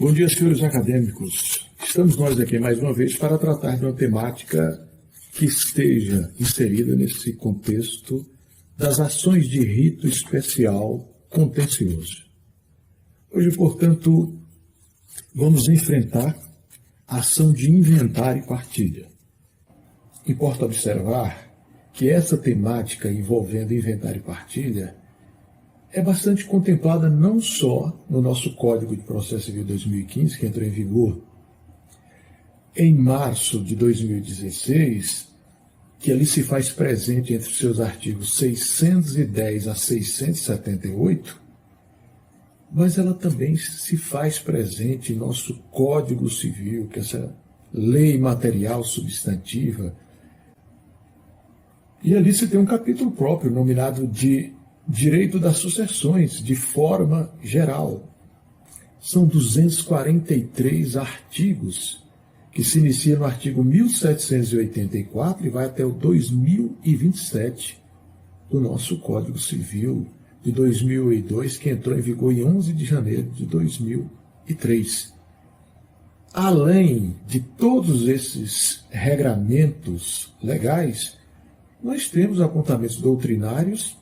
Bom dia, senhores acadêmicos. Estamos nós aqui mais uma vez para tratar de uma temática que esteja inserida nesse contexto das ações de rito especial contencioso. Hoje, portanto, vamos enfrentar a ação de inventário e partilha. Importa observar que essa temática envolvendo inventário e partilha é bastante contemplada não só no nosso Código de Processo Civil 2015, que entrou em vigor em março de 2016, que ali se faz presente entre seus artigos 610 a 678, mas ela também se faz presente em nosso Código Civil, que é essa lei material substantiva. E ali se tem um capítulo próprio, nominado de Direito das Sucessões, de forma geral. São 243 artigos, que se inicia no artigo 1784 e vai até o 2027 do nosso Código Civil de 2002, que entrou em vigor em 11 de janeiro de 2003. Além de todos esses regramentos legais, nós temos apontamentos doutrinários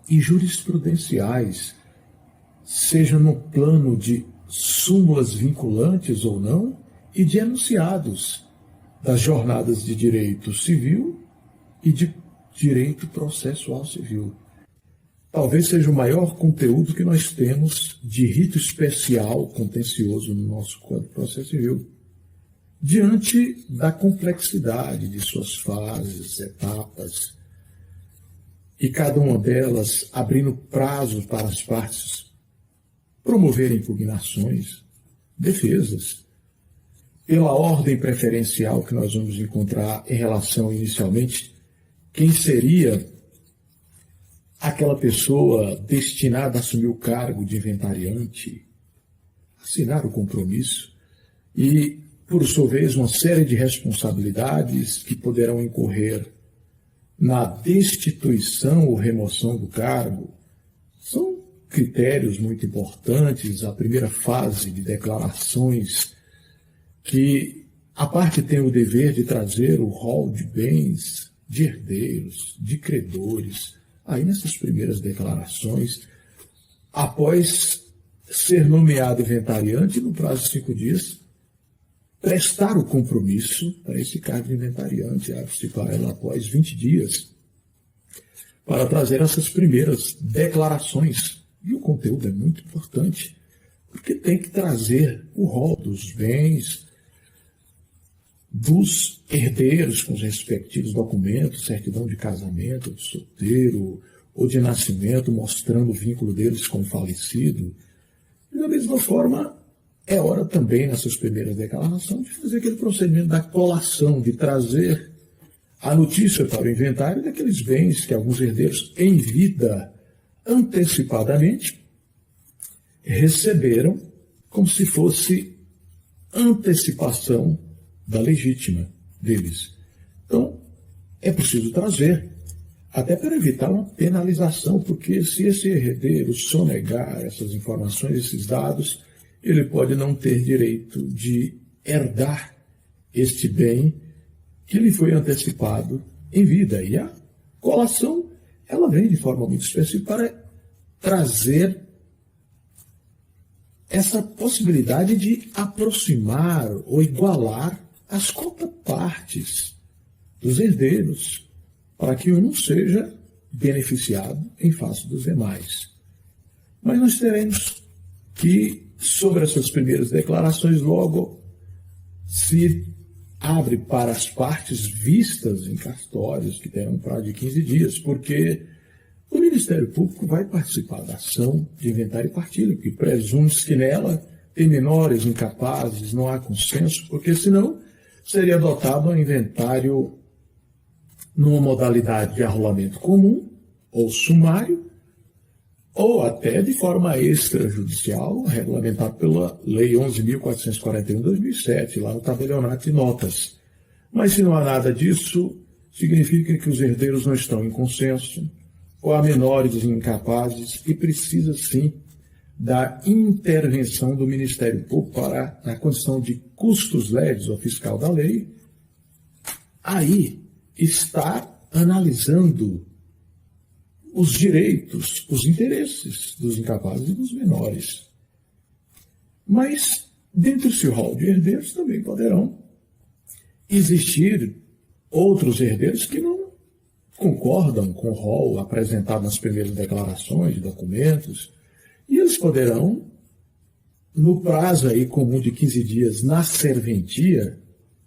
e jurisprudenciais, seja no plano de súmulas vinculantes ou não, e de enunciados das jornadas de direito civil e de direito processual civil. Talvez seja o maior conteúdo que nós temos de rito especial contencioso no nosso Código de Processo Civil, diante da complexidade de suas fases, etapas, e cada uma delas abrindo prazos para as partes promoverem impugnações, defesas, pela ordem preferencial que nós vamos encontrar em relação, inicialmente, quem seria aquela pessoa destinada a assumir o cargo de inventariante, assinar o compromisso e, por sua vez, uma série de responsabilidades que poderão incorrer na destituição ou remoção do cargo. São critérios muito importantes, a primeira fase de declarações, que a parte tem o dever de trazer o rol de bens, de herdeiros, de credores. Aí nessas primeiras declarações, após ser nomeado inventariante, no prazo de 5 dias, prestar o compromisso para esse cargo de inventariante, abre-se para ela após 20 dias, para trazer essas primeiras declarações. E o conteúdo é muito importante, porque tem que trazer o rol dos bens, dos herdeiros com os respectivos documentos, certidão de casamento, de solteiro ou de nascimento, mostrando o vínculo deles com o falecido. E da mesma forma, é hora também, nessas primeiras declarações, de fazer aquele procedimento da colação, de trazer a notícia para o inventário daqueles bens que alguns herdeiros, em vida, antecipadamente, receberam como se fosse antecipação da legítima deles. Então, é preciso trazer, até para evitar uma penalização, porque se esse herdeiro sonegar essas informações, esses dados, ele pode não ter direito de herdar este bem que lhe foi antecipado em vida. E a colação, ela vem de forma muito específica para trazer essa possibilidade de aproximar ou igualar as contrapartes dos herdeiros, para que um não seja beneficiado em face dos demais. Mas nós teremos que, sobre essas primeiras declarações, logo se abre para as partes vistas em cartórios, que terão um prazo de 15 dias, porque o Ministério Público vai participar da ação de inventário e partilha, porque presume-se que nela tem menores incapazes, não há consenso, porque senão seria adotado um inventário numa modalidade de arrolamento comum ou sumário, ou até de forma extrajudicial, regulamentado pela Lei 11.441/2007, lá no tabelionato de notas. Mas se não há nada disso, significa que os herdeiros não estão em consenso, ou há menores incapazes, e precisa sim da intervenção do Ministério Público para, na condição de custos leves ou fiscal da lei, aí está analisando os direitos, os interesses dos incapazes e dos menores. Mas, dentro desse rol de herdeiros, também poderão existir outros herdeiros que não concordam com o rol apresentado nas primeiras declarações de documentos, e eles poderão, no prazo aí comum de 15 dias na serventia,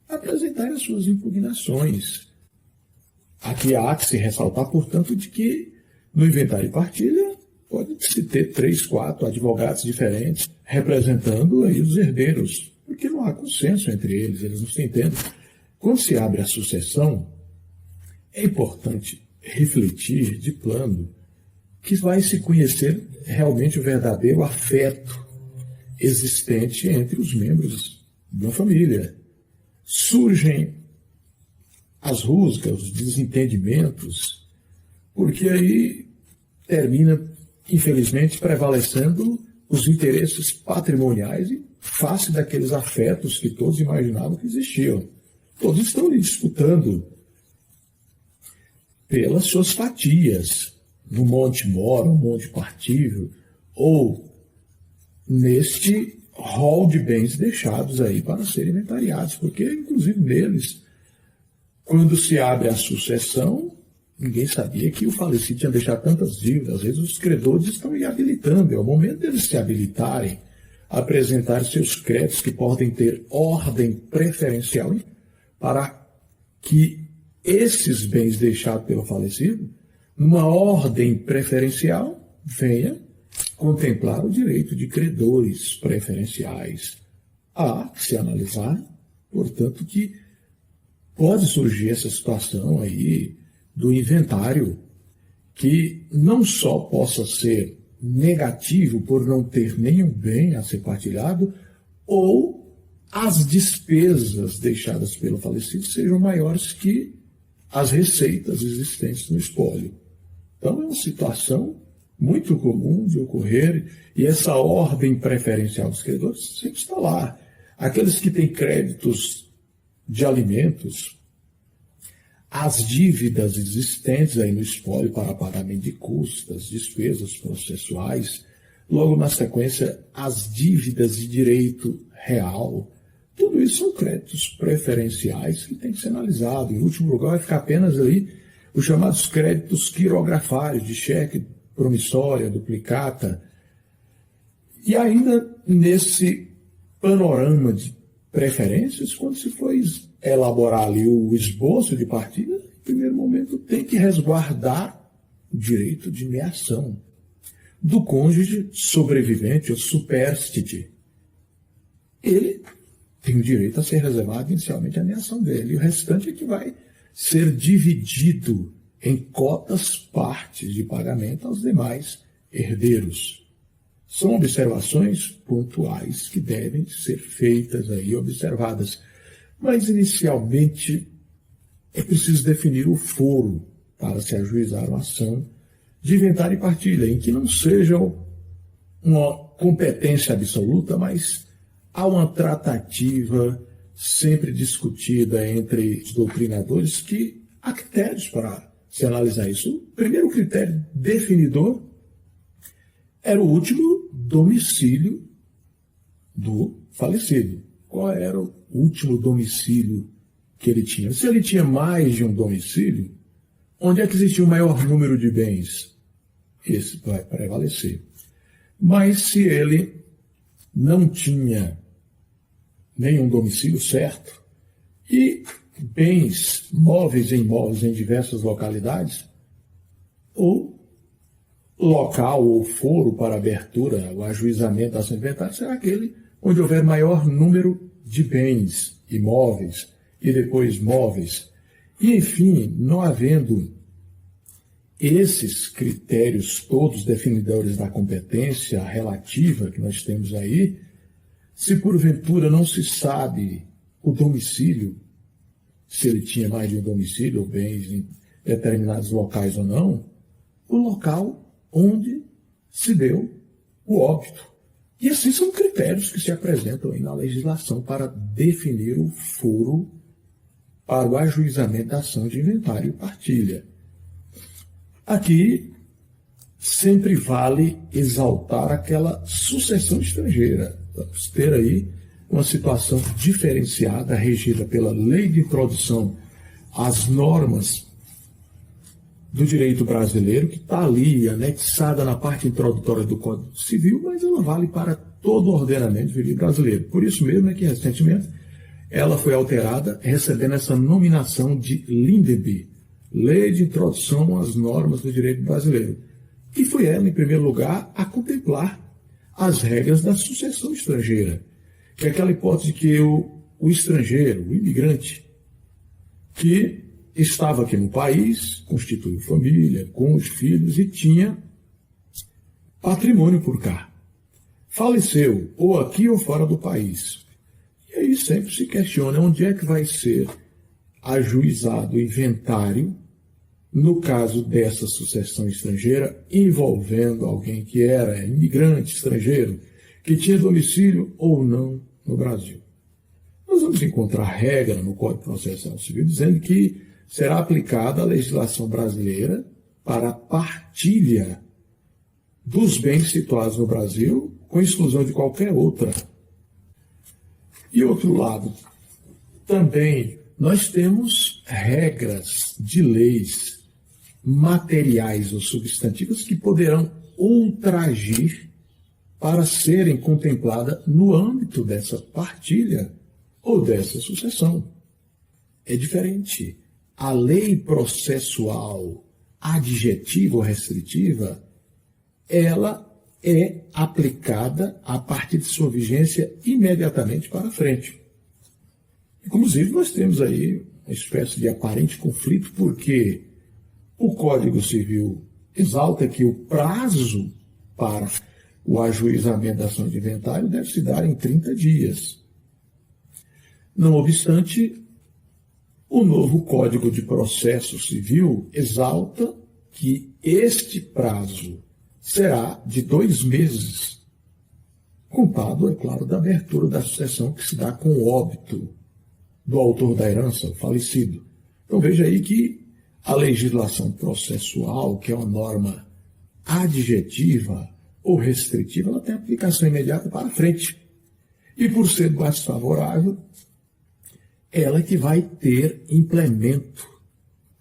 apresentar as suas impugnações. Aqui há que se ressaltar, portanto, de que no inventário e partilha pode-se ter 3, 4 advogados diferentes representando aí os herdeiros, porque não há consenso entre eles, eles não se entendem. Quando se abre a sucessão, é importante refletir de plano que vai se conhecer realmente o verdadeiro afeto existente entre os membros de uma família. Surgem as rusgas, os desentendimentos, porque aí termina, infelizmente, prevalecendo os interesses patrimoniais e face daqueles afetos que todos imaginavam que existiam. Todos estão ali disputando pelas suas fatias, no monte mora, no monte partível, ou neste rol de bens deixados aí para serem inventariados, porque, inclusive, neles, quando se abre a sucessão, ninguém sabia que o falecido tinha deixado tantas dívidas. Às vezes os credores estão habilitando, é o momento deles se habilitarem, apresentar seus créditos que podem ter ordem preferencial para que esses bens deixados pelo falecido, numa ordem preferencial, venha contemplar o direito de credores preferenciais. Há que se analisar, portanto, que pode surgir essa situação aí do inventário que não só possa ser negativo por não ter nenhum bem a ser partilhado, ou as despesas deixadas pelo falecido sejam maiores que as receitas existentes no espólio. Então é uma situação muito comum de ocorrer, e essa ordem preferencial dos credores sempre está lá. Aqueles que têm créditos de alimentos, as dívidas existentes aí no espólio para pagamento de custas, despesas processuais, logo na sequência as dívidas de direito real, tudo isso são créditos preferenciais que tem que ser analisado. Em último lugar, vai ficar apenas ali os chamados créditos quirografários, de cheque, promissória, duplicata. E ainda nesse panorama de preferências, quando se for elaborar ali o esboço de partilha, no primeiro momento tem que resguardar o direito de meação do cônjuge sobrevivente ou superstite. Ele tem o direito a ser reservado inicialmente a meação dele, e o restante é que vai ser dividido em cotas partes de pagamento aos demais herdeiros. São observações pontuais que devem ser feitas aí, observadas. Mas, inicialmente, é preciso definir o foro para se ajuizar uma ação de inventário e partilha, em que não seja uma competência absoluta, mas há uma tratativa sempre discutida entre os doutrinadores que há critérios para se analisar isso. O primeiro critério definidor era o último domicílio do falecido. Qual era o último domicílio que ele tinha? Se ele tinha mais de um domicílio, onde é que existia o maior número de bens? Esse vai prevalecer. Mas se ele não tinha nenhum domicílio certo e bens móveis e imóveis em diversas localidades, ou local ou foro para abertura, o ajuizamento da ação inventária será aquele onde houver maior número de bens imóveis e depois móveis. E, enfim, não havendo esses critérios todos definidores da competência relativa que nós temos aí, se porventura não se sabe o domicílio, se ele tinha mais de um domicílio ou bens em determinados locais ou não, o local onde se deu o óbito. E assim são critérios que se apresentam aí na legislação para definir o foro para o ajuizamento da ação de inventário e partilha. Aqui sempre vale exaltar aquela sucessão estrangeira. Vamos ter aí uma situação diferenciada, regida pela Lei de Introdução às Normas do Direito Brasileiro, que está ali anexada na parte introdutória do Código Civil, mas ela vale para todo o ordenamento jurídico brasileiro. Por isso mesmo é que, recentemente, ela foi alterada, recebendo essa nominação de LINDB, Lei de Introdução às Normas do Direito Brasileiro, que foi ela, em primeiro lugar, a contemplar as regras da sucessão estrangeira, que é aquela hipótese que o estrangeiro, o imigrante, que estava aqui no país, constituiu família, com os filhos e tinha patrimônio por cá. Faleceu, ou aqui ou fora do país. E aí sempre se questiona onde é que vai ser ajuizado o inventário no caso dessa sucessão estrangeira envolvendo alguém que era imigrante estrangeiro, que tinha domicílio ou não no Brasil. Nós vamos encontrar regra no Código Processual Civil dizendo que será aplicada a legislação brasileira para a partilha dos bens situados no Brasil, com exclusão de qualquer outra. E outro lado, também nós temos regras de leis materiais ou substantivas que poderão ultragir para serem contempladas no âmbito dessa partilha ou dessa sucessão. É diferente. A lei processual adjetiva ou restritiva, ela é aplicada a partir de sua vigência imediatamente para frente. Inclusive, nós temos aí uma espécie de aparente conflito, porque o Código Civil exalta que o prazo para o ajuizamento da ação de inventário deve se dar em 30 dias. Não obstante, o novo Código de Processo Civil exalta que este prazo será de 2 meses, contado, é claro, da abertura da sucessão que se dá com o óbito do autor da herança, o falecido. Então veja aí que a legislação processual, que é uma norma adjetiva ou restritiva, ela tem aplicação imediata para frente. E por ser mais favorável, ela que vai ter implemento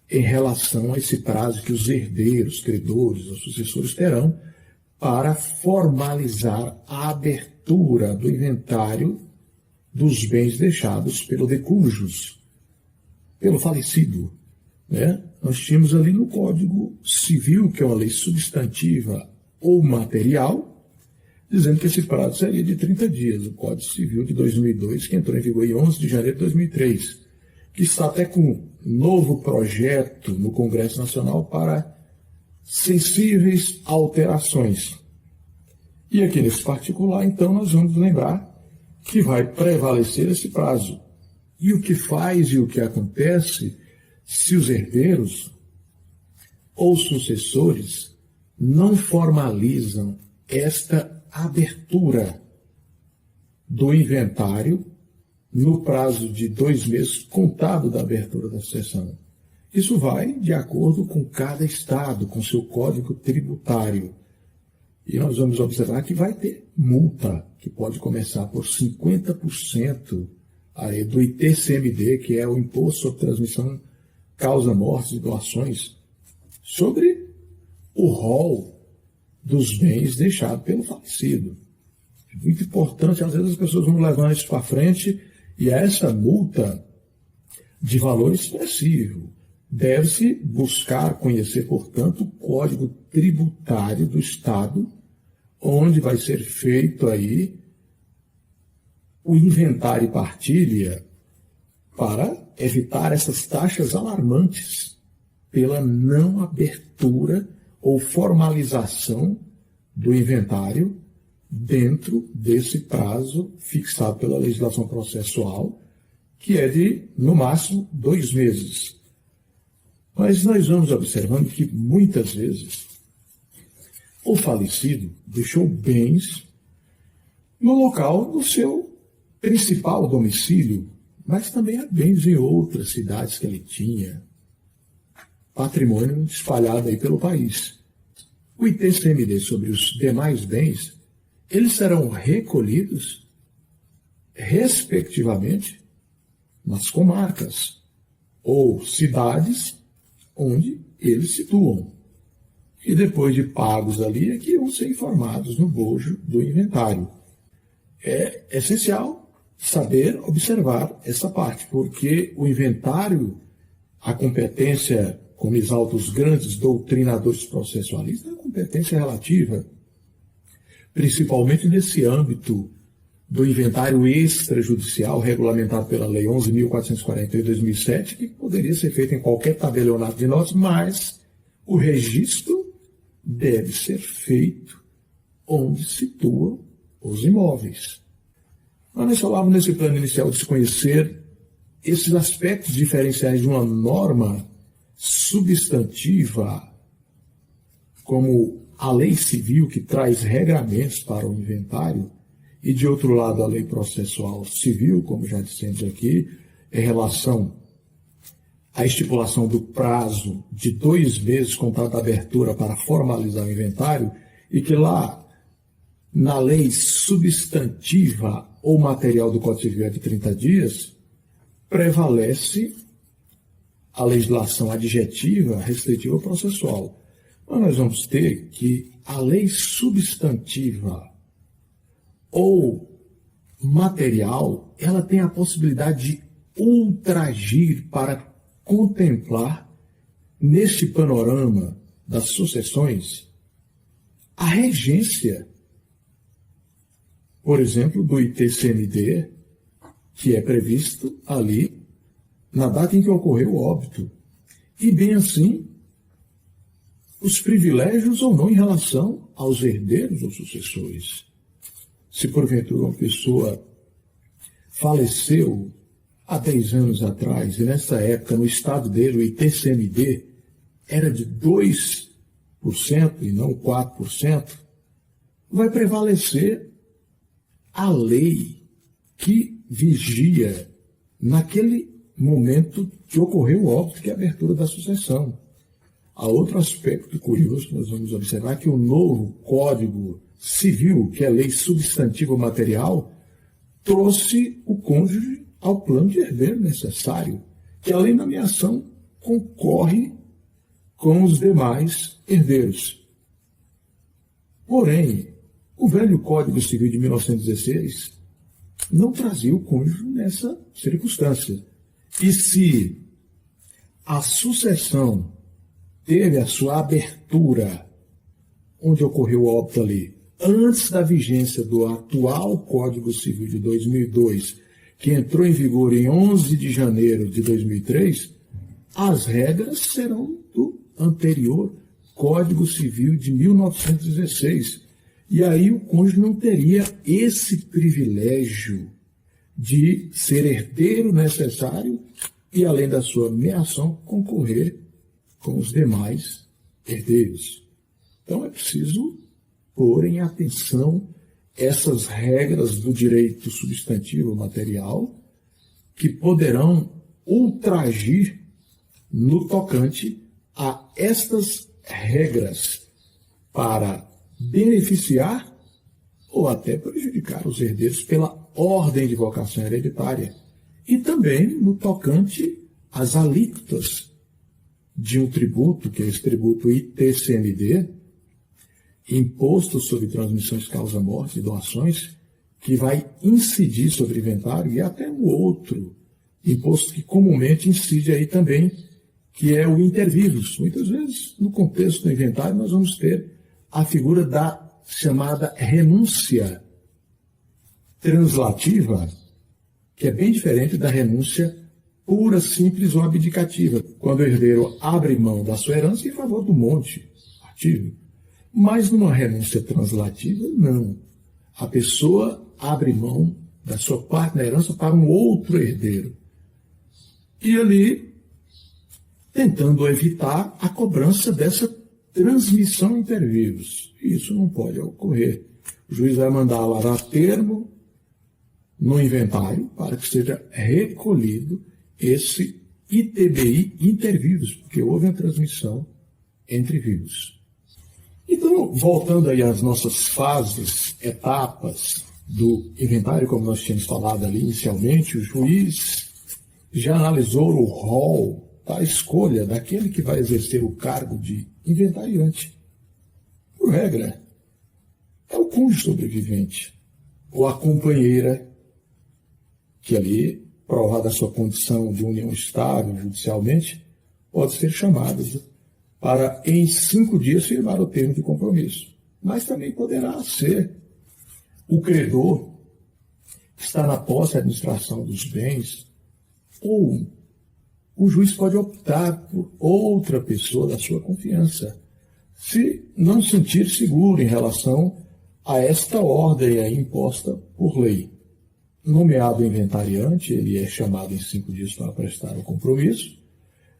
em relação a esse prazo que os herdeiros, credores ou sucessores terão para formalizar a abertura do inventário dos bens deixados pelo decujus, pelo falecido. Nós tínhamos ali no Código Civil, que é uma lei substantiva ou material, dizendo que esse prazo seria de 30 dias. O Código Civil de 2002, que entrou em vigor em 11 de janeiro de 2003, que está até com um novo projeto no Congresso Nacional para sensíveis alterações. E aqui nesse particular, então, nós vamos lembrar que vai prevalecer esse prazo. E o que faz e o que acontece se os herdeiros ou sucessores não formalizam esta abertura do inventário no prazo de 2 meses contado da abertura da sucessão. Isso vai de acordo com cada estado, com seu código tributário. E nós vamos observar que vai ter multa, que pode começar por 50% aí do ITCMD, que é o Imposto sobre Transmissão, Causa, Mortes e Doações, sobre o rol dos bens deixados pelo falecido. É muito importante, às vezes as pessoas vão levando isso para frente e essa multa de valor expressivo. Deve-se buscar conhecer, portanto, o Código Tributário do Estado, onde vai ser feito aí o inventário e partilha para evitar essas taxas alarmantes pela não abertura ou formalização do inventário dentro desse prazo fixado pela legislação processual, que é de, no máximo, 2 meses. Mas nós vamos observando que, muitas vezes, o falecido deixou bens no local do seu principal domicílio, mas também há bens em outras cidades que ele tinha, patrimônio espalhado aí pelo país. O ITCMD sobre os demais bens, eles serão recolhidos, respectivamente, nas comarcas ou cidades onde eles situam. E depois de pagos ali, é que vão ser informados no bojo do inventário. É essencial saber observar essa parte, porque o inventário, a competência, como exaltam os grandes doutrinadores processualistas, é uma competência relativa, principalmente nesse âmbito do inventário extrajudicial regulamentado pela Lei 11.448 de 2007, que poderia ser feito em qualquer tabelionato de notas, mas o registro deve ser feito onde situam os imóveis. Nós falávamos nesse plano inicial de se conhecer esses aspectos diferenciais de uma norma substantiva, como a lei civil, que traz regramentos para o inventário, e, de outro lado, a lei processual civil, como já dissemos aqui, em relação à estipulação do prazo de 2 meses contado da abertura para formalizar o inventário, e que lá, na lei substantiva ou material do Código Civil é de 30 dias, prevalece a legislação adjetiva restritiva processual. Mas nós vamos ter que a lei substantiva ou material, ela tem a possibilidade de ultragir para contemplar, neste panorama das sucessões, a regência, por exemplo, do ITCMD, que é previsto ali na data em que ocorreu o óbito. E bem assim, os privilégios ou não em relação aos herdeiros ou sucessores. Se porventura uma pessoa faleceu há 10 anos atrás, e nessa época, no estado dele, o ITCMD era de 2% e não 4%, vai prevalecer a lei que vigia naquele momento que ocorreu o óbito, que é a abertura da sucessão. Há outro aspecto curioso que nós vamos observar, que o novo Código Civil, que é a lei substantiva material, trouxe o cônjuge ao plano de herdeiro necessário, que além da nomeação concorre com os demais herdeiros. Porém, o velho Código Civil de 1916 não trazia o cônjuge nessa circunstância. E se a sucessão teve a sua abertura, onde ocorreu o óbito ali, antes da vigência do atual Código Civil de 2002, que entrou em vigor em 11 de janeiro de 2003, as regras serão do anterior Código Civil de 1916. E aí o cônjuge não teria esse privilégio de ser herdeiro necessário e, além da sua meação, concorrer com os demais herdeiros. Então é preciso pôr em atenção essas regras do direito substantivo material que poderão ultragir no tocante a estas regras para beneficiar ou até prejudicar os herdeiros pela ordem de vocação hereditária e também no tocante às alíquotas de um tributo, que é esse tributo ITCMD, Imposto sobre Transmissões Causa-Morte e Doações, que vai incidir sobre o inventário, e até um outro imposto que comumente incide aí também, que é o intervivos. Muitas vezes, no contexto do inventário, nós vamos ter a figura da chamada renúncia translativa, que é bem diferente da renúncia pura, simples ou abdicativa, quando o herdeiro abre mão da sua herança em favor do monte ativo. Mas numa renúncia translativa, não. A pessoa abre mão da sua parte da herança para um outro herdeiro. E ali, tentando evitar a cobrança dessa transmissão inter vivos. Isso não pode ocorrer. O juiz vai mandar lá dar termo no inventário para que seja recolhido esse ITBI inter vivos, porque houve a transmissão entre vivos. Então, voltando aí às nossas fases, etapas do inventário, como nós tínhamos falado ali inicialmente, o juiz já analisou o rol da escolha daquele que vai exercer o cargo de inventariante. Por regra, é o cônjuge sobrevivente, ou a companheira, que ali, provada a sua condição de união estável judicialmente, pode ser chamada para, em 5 dias, firmar o termo de compromisso. Mas também poderá ser o credor que está na posse e administração dos bens, ou o juiz pode optar por outra pessoa da sua confiança, se não sentir seguro em relação a esta ordem aí imposta por lei. Nomeado inventariante, ele é chamado em 5 dias para prestar o compromisso.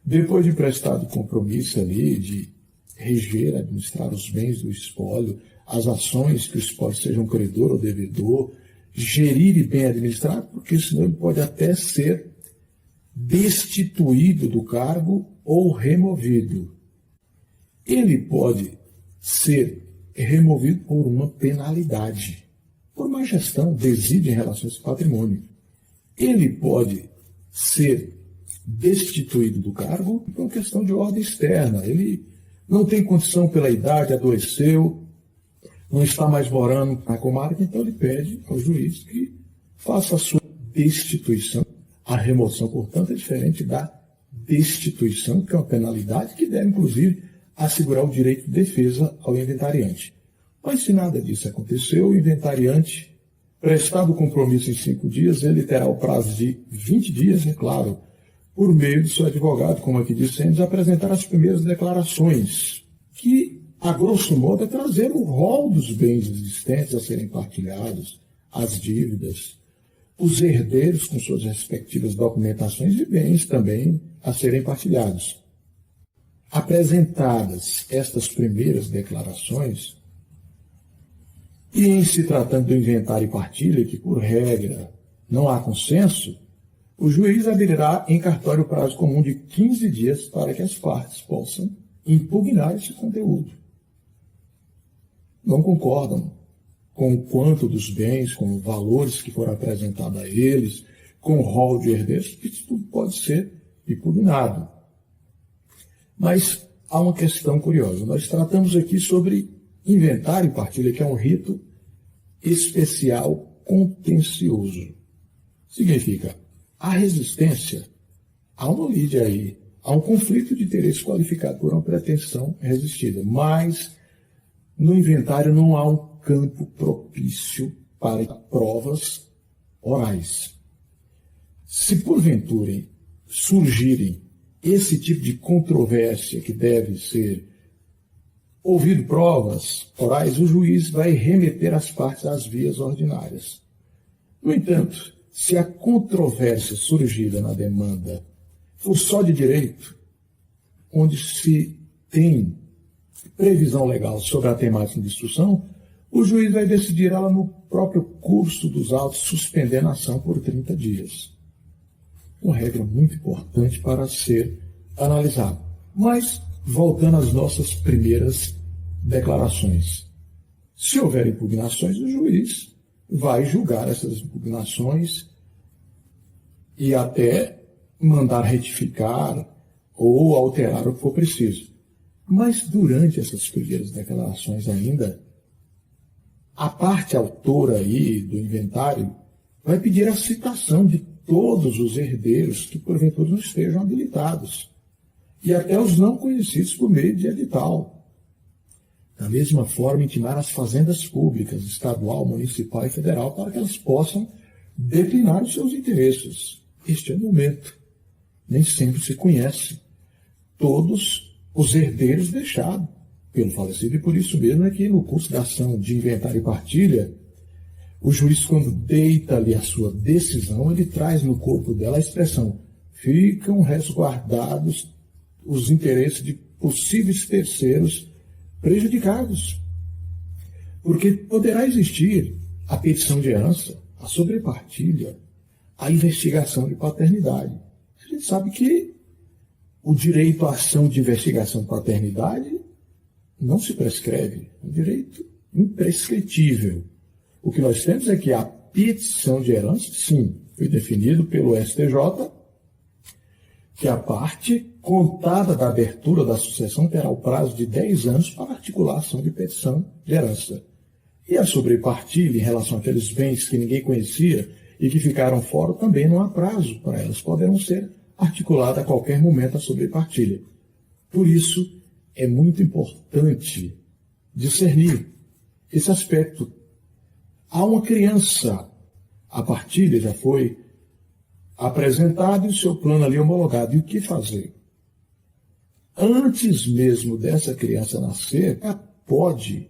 Depois de prestado o compromisso ali, de reger, administrar os bens do espólio, as ações que o espólio seja um credor ou devedor, gerir e bem administrar, porque senão ele pode até ser destituído do cargo ou removido. Ele pode ser removido por uma penalidade, por má gestão, desídia em relação a esse patrimônio. Ele pode ser destituído do cargo por uma questão de ordem externa. Ele não tem condição pela idade, adoeceu, não está mais morando na comarca, então ele pede ao juiz que faça a sua destituição. A remoção, portanto, é diferente da destituição, que é uma penalidade que deve, inclusive, assegurar o direito de defesa ao inventariante. Mas se nada disso aconteceu, o inventariante, prestado o compromisso em 5 dias, ele terá o prazo de 20 dias, é claro, por meio de seu advogado, como aqui dissemos, apresentar as primeiras declarações, que, a grosso modo, é trazer o rol dos bens existentes a serem partilhados, as dívidas, os herdeiros com suas respectivas documentações de bens também a serem partilhados. Apresentadas estas primeiras declarações, e em se tratando do inventário e partilha, que por regra não há consenso, o juiz abrirá em cartório o prazo comum de 15 dias para que as partes possam impugnar esse conteúdo. Não concordam com o quanto dos bens, com os valores que foram apresentados a eles, com o rol de herdeiros, isso tudo pode ser impugnado. Mas há uma questão curiosa. Nós tratamos aqui sobre inventário e partilha, que é um rito especial contencioso. Significa, há resistência, há uma lide aí, há um conflito de interesse qualificado por uma pretensão resistida, mas no inventário não há um campo propício para provas orais. Se porventura surgirem esse tipo de controvérsia que deve ser ouvido provas orais, o juiz vai remeter as partes às vias ordinárias. No entanto, se a controvérsia surgida na demanda for só de direito, onde se tem previsão legal sobre a temática de instrução, o juiz vai decidir ela no próprio curso dos autos, suspendendo a ação por 30 dias. Uma regra muito importante para ser analisada. Mas, voltando às nossas primeiras declarações. Se houver impugnações, o juiz vai julgar essas impugnações e até mandar retificar ou alterar o que for preciso. Mas, durante essas primeiras declarações ainda, a parte autora aí do inventário vai pedir a citação de todos os herdeiros que porventura não estejam habilitados e até os não conhecidos por meio de edital. Da mesma forma, intimar as fazendas públicas, estadual, municipal e federal, para que elas possam declinar os seus interesses. Este é o momento. Nem sempre se conhece todos os herdeiros deixados pelo falecido, e por isso mesmo é que no curso da ação de inventário e partilha, o juiz, quando deita ali a sua decisão, ele traz no corpo dela a expressão: ficam resguardados os interesses de possíveis terceiros prejudicados, porque poderá existir a petição de herança, a sobrepartilha, a investigação de paternidade. A gente sabe que o direito à ação de investigação de paternidade não se prescreve, é um direito imprescritível. O que nós temos é que a petição de herança, sim, foi definido pelo STJ, que a parte contada da abertura da sucessão terá o prazo de 10 anos para articular a ação de petição de herança. E a sobrepartilha em relação àqueles bens que ninguém conhecia e que ficaram fora, também não há prazo para elas. Poderão ser articuladas a qualquer momento a sobrepartilha. Por isso, é muito importante discernir esse aspecto. Há uma criança, a partilha já foi apresentado e o seu plano ali homologado. E o que fazer? Antes mesmo dessa criança nascer, ela pode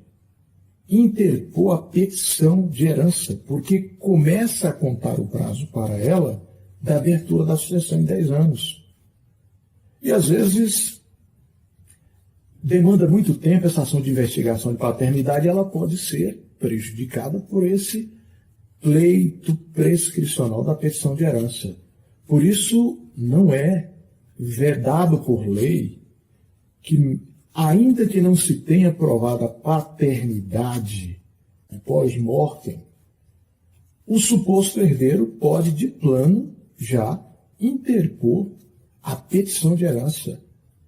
interpor a petição de herança, porque começa a contar o prazo para ela da abertura da sucessão em 10 anos. E às vezes demanda muito tempo essa ação de investigação de paternidade, e ela pode ser prejudicada por esse pleito prescricional da petição de herança. Por isso, não é vedado por lei que, ainda que não se tenha provado a paternidade pós-mortem, o suposto herdeiro pode, de plano, já interpor a petição de herança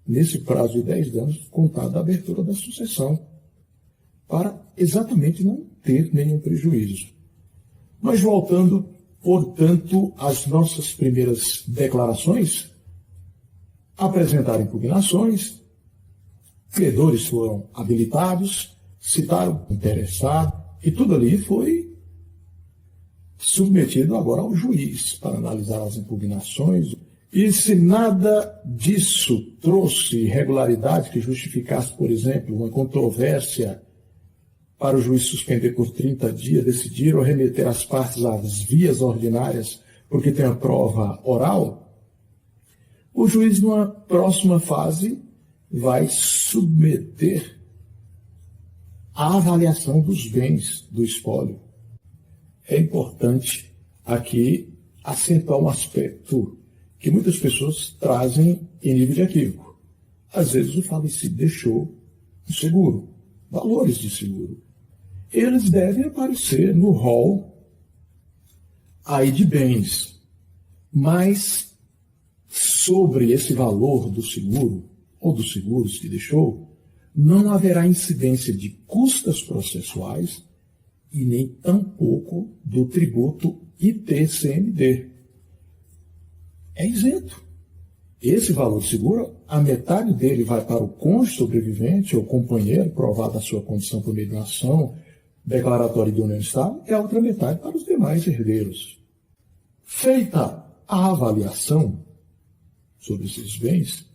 nesse prazo de 10 anos, contado da abertura da sucessão, para exatamente não ter nenhum prejuízo. Mas voltando, portanto, às nossas primeiras declarações, apresentaram impugnações, credores foram habilitados, citaram o interessado, e tudo ali foi submetido agora ao juiz para analisar as impugnações. E se nada disso trouxe irregularidade que justificasse, por exemplo, uma controvérsia para o juiz suspender por 30 dias, decidir ou remeter as partes às vias ordinárias, porque tem a prova oral, o juiz, numa próxima fase, vai submeter a avaliação dos bens do espólio. É importante aqui acentuar um aspecto que muitas pessoas trazem em nível de equívoco. Às vezes o falecido deixou um seguro, valores de seguro. Eles devem aparecer no rol aí de bens, mas sobre esse valor do seguro, ou dos seguros que deixou, não haverá incidência de custas processuais e nem tampouco do tributo ITCMD. É isento. Esse valor de seguro, a metade dele vai para o cônjuge sobrevivente ou companheiro, provado a sua condição por meio de uma ação declaratória de união estável, e a outra metade para os demais herdeiros. Feita a avaliação sobre esses bens,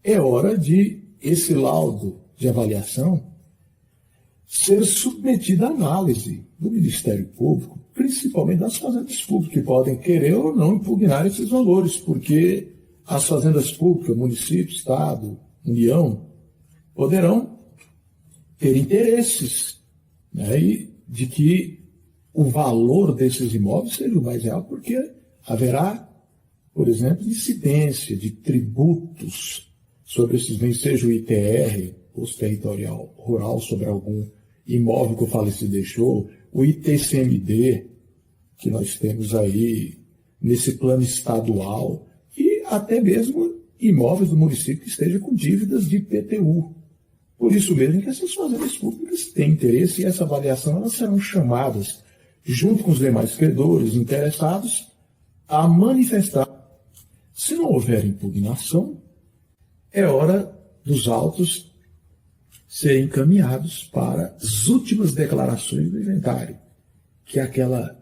é hora de esse laudo de avaliação ser submetido à análise do Ministério Público, principalmente das fazendas públicas, que podem querer ou não impugnar esses valores, porque as fazendas públicas, município, Estado, União, poderão ter interesses, né, e de que o valor desses imóveis seja o mais real, porque haverá, por exemplo, incidência de tributos sobre esses bens, seja o ITR, Imposto Territorial Rural, sobre algum imóvel que o falecido deixou, o ITCMD, que nós temos aí nesse plano estadual, e até mesmo imóveis do município que estejam com dívidas de IPTU. Por isso mesmo que essas fazendas públicas têm interesse, e essa avaliação elas serão chamadas, junto com os demais credores interessados, a manifestar. Se não houver impugnação, é hora dos autos serem encaminhados para as últimas declarações do inventário, que é aquela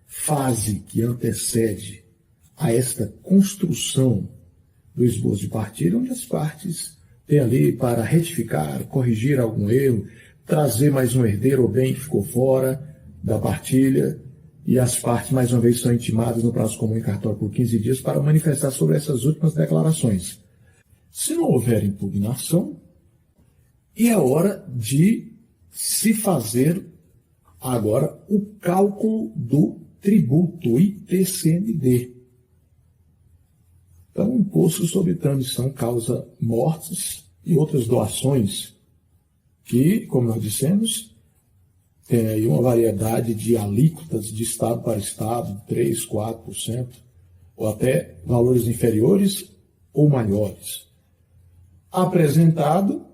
fase que antecede a esta construção do esboço de partilha, onde as partes têm ali para retificar, corrigir algum erro, trazer mais um herdeiro ou bem que ficou fora da partilha, e as partes, mais uma vez, são intimadas no prazo comum em cartório por 15 dias para manifestar sobre essas últimas declarações. Se não houver impugnação, E é hora de se fazer agora o cálculo do tributo, o ITCMD. Então, o imposto sobre transmissão causa mortes e outras doações que, como nós dissemos, tem aí uma variedade de alíquotas de estado para estado, 3%, 4%, ou até valores inferiores ou maiores. Apresentado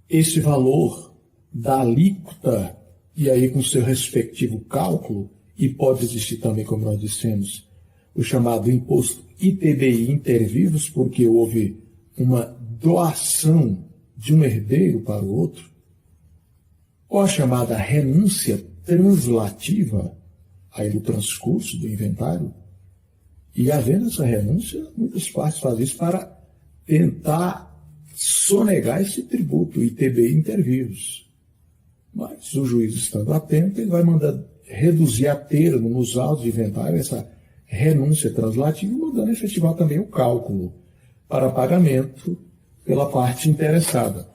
esse valor da alíquota, e aí com seu respectivo cálculo, e pode existir também, como nós dissemos, o chamado imposto ITBI intervivos, porque houve uma doação de um herdeiro para o outro, ou a chamada renúncia translativa, aí do transcurso do inventário, e havendo essa renúncia, muitas partes fazem isso para tentar sonegar esse tributo, o ITBI intervivos. Mas o juiz, estando atento, ele vai mandar reduzir a termo nos autos de inventário essa renúncia translativa, mandando efetivar também o cálculo para pagamento pela parte interessada.